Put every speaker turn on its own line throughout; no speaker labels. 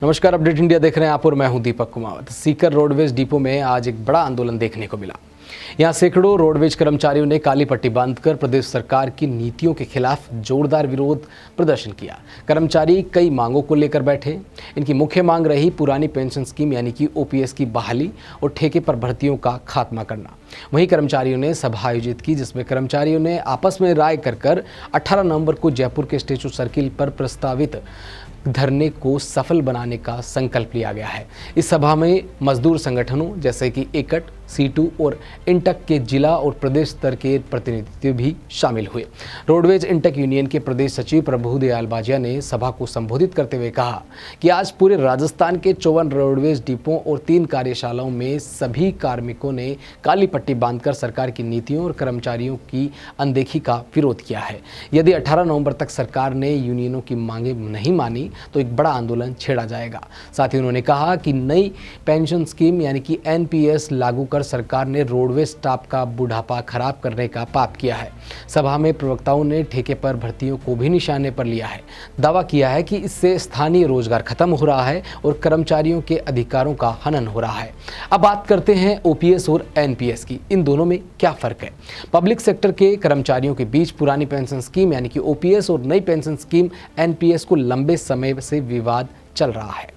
नमस्कार, update India देख रहे हैं आप और मैं हूं दीपक कुमावत। सीकर रोडवेज डिपो में आज एक बड़ा आंदोलन देखने को मिला। यहां सैकड़ों रोडवेज कर्मचारियों ने काली पट्टी बांधकर प्रदेश सरकार की नीतियों के खिलाफ जोरदार विरोध प्रदर्शन किया। कर्मचारी कई मांगों को लेकर बैठे। इनकी मुख्य मांग रही पुरानी पेंशन स्कीम यानी कि ओपीएस की बहाली और ठेके पर भर्तियों का खात्मा करना। वहीं कर्मचारियों ने सभा आयोजित की, जिसमें कर्मचारियों ने आपस में राय कर 18 नवंबर को जयपुर के स्टैच्यू सर्किल पर प्रस्तावित धरने को सफल बनाने का संकल्प लिया गया है। इस सभा में मजदूर संगठनों जैसे कि एकट, सीटू और इंटक के जिला और प्रदेश स्तर के प्रतिनिधि भी शामिल हुए। रोडवेज इंटक यूनियन के प्रदेश सचिव प्रभुदयाल बाजिया ने सभा को संबोधित करते हुए कहा कि आज पूरे राजस्थान के 54 रोडवेज डिपो और 3 कार्यशालाओं में सभी कार्मिकों ने काली पट्टी बांधकर सरकार की नीतियों और कर्मचारियों की अनदेखी का विरोध किया है। यदि 18 नवंबर तक सरकार ने यूनियनों की मांगें नहीं मानी तो एक बड़ा आंदोलन छेड़ा जाएगा। साथ ही उन्होंने कहा कि नई पेंशन स्कीम यानी कि एनपीएस लागू कर सरकार ने रोडवेज स्टाफ का बुढ़ापा खराब करने का पाप किया है। सभा में प्रवक्ताओं ने ठेके पर भर्तियों को भी निशाने पर लिया है। दावा किया है कि इससे स्थानीय रोजगार खत्म हो रहा है और कर्मचारियों के अधिकारों का हनन हो रहा है। अब बात करते हैं ओपीएस और एनपीएस की। इन दोनों में क्या फर्क है? पब्लिक सेक्टर के कर्मचारियों के बीच पुरानी पेंशन स्कीम यानी कि ओपीएस और नई पेंशन स्कीम एनपीएस को लंबे समय से विवाद चल रहा है।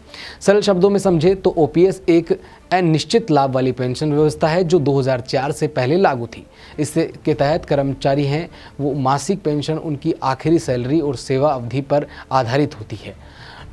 सरल शब्दों में समझे तो ओपीएस एक अनिश्चित लाभ वाली पेंशन व्यवस्था है जो 2004 से पहले लागू थी। इससे के तहत कर्मचारी हैं वो मासिक पेंशन उनकी आखिरी सैलरी और सेवा अवधि पर आधारित होती है।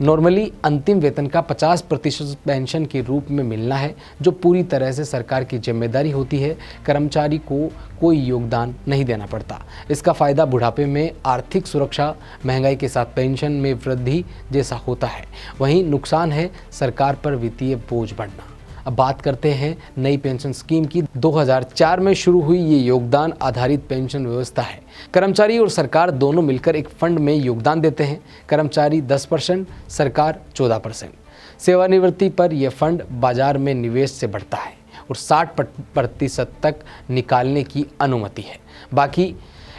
नॉर्मली अंतिम वेतन का 50% पेंशन के रूप में मिलना है, जो पूरी तरह से सरकार की जिम्मेदारी होती है। कर्मचारी को कोई योगदान नहीं देना पड़ता। इसका फ़ायदा बुढ़ापे में आर्थिक सुरक्षा, महंगाई के साथ पेंशन में वृद्धि जैसा होता है। वहीं नुकसान है सरकार पर वित्तीय बोझ बढ़ना। अब बात करते हैं नई पेंशन स्कीम की। 2004 में शुरू हुई ये योगदान आधारित पेंशन व्यवस्था है। कर्मचारी और सरकार दोनों मिलकर एक फंड में योगदान देते हैं। कर्मचारी 10%, सरकार 14%। सेवानिवृत्ति पर यह फंड बाजार में निवेश से बढ़ता है और 60% तक निकालने की अनुमति है। बाकी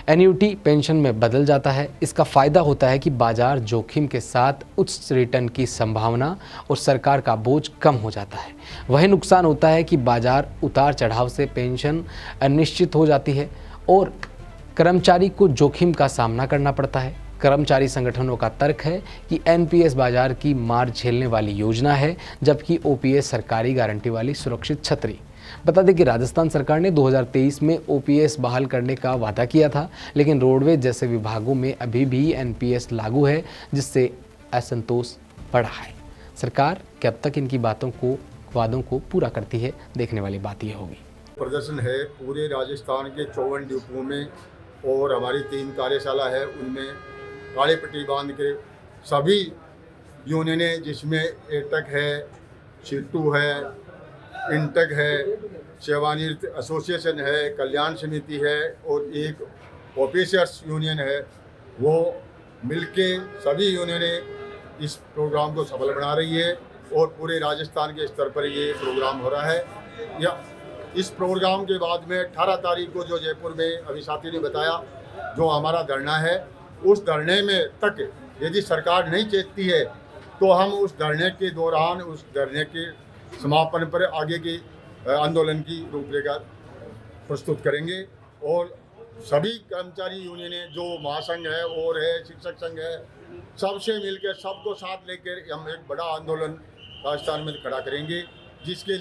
एन्युटी पेंशन में बदल जाता है। इसका फ़ायदा होता है कि बाजार जोखिम के साथ उच्च रिटर्न की संभावना और सरकार का बोझ कम हो जाता है। वही नुकसान होता है कि बाजार उतार चढ़ाव से पेंशन अनिश्चित हो जाती है और कर्मचारी को जोखिम का सामना करना पड़ता है। कर्मचारी संगठनों का तर्क है कि एनपीएस बाजार की मार झेलने वाली योजना है, जबकि ओपीएस सरकारी गारंटी वाली सुरक्षित छतरी। बता दें कि राजस्थान सरकार ने 2023 में ओपीएस बहाल करने का वादा किया था, लेकिन रोडवेज जैसे विभागों में अभी भी एनपीएस लागू है, जिससे असंतोष बढ़ा है। सरकार कब तक इनकी वादों को पूरा करती है, देखने वाली बात यह होगी।
प्रदर्शन है पूरे राजस्थान के 54 डिपो में और हमारी 3 कार्यशाला है, उनमें काली पट्टी बांध के सभी यूनियनें, जिसमें एटक है, सीटू है, इंटक है, सेवानिवृत्त एसोसिएशन है, कल्याण समिति है और एक ऑफिसर्स यूनियन है, वो मिलके सभी यूनियनें इस प्रोग्राम को सफल बना रही है और पूरे राजस्थान के स्तर पर ये प्रोग्राम हो रहा है। या इस प्रोग्राम के बाद में 18 तारीख को जो जयपुर में अभी साथी ने बताया जो हमारा धरना है, उस धरने में तक यदि सरकार नहीं चेतती है तो हम उस धरने के दौरान उस धरने के समापन पर आगे की आंदोलन की रूपरेखा प्रस्तुत करेंगे। और सभी कर्मचारी यूनियनें जो महासंघ है और है शिक्षक संघ है, सबसे मिलकर सबको साथ लेकर हम एक बड़ा आंदोलन राजस्थान में खड़ा करेंगे, जिसके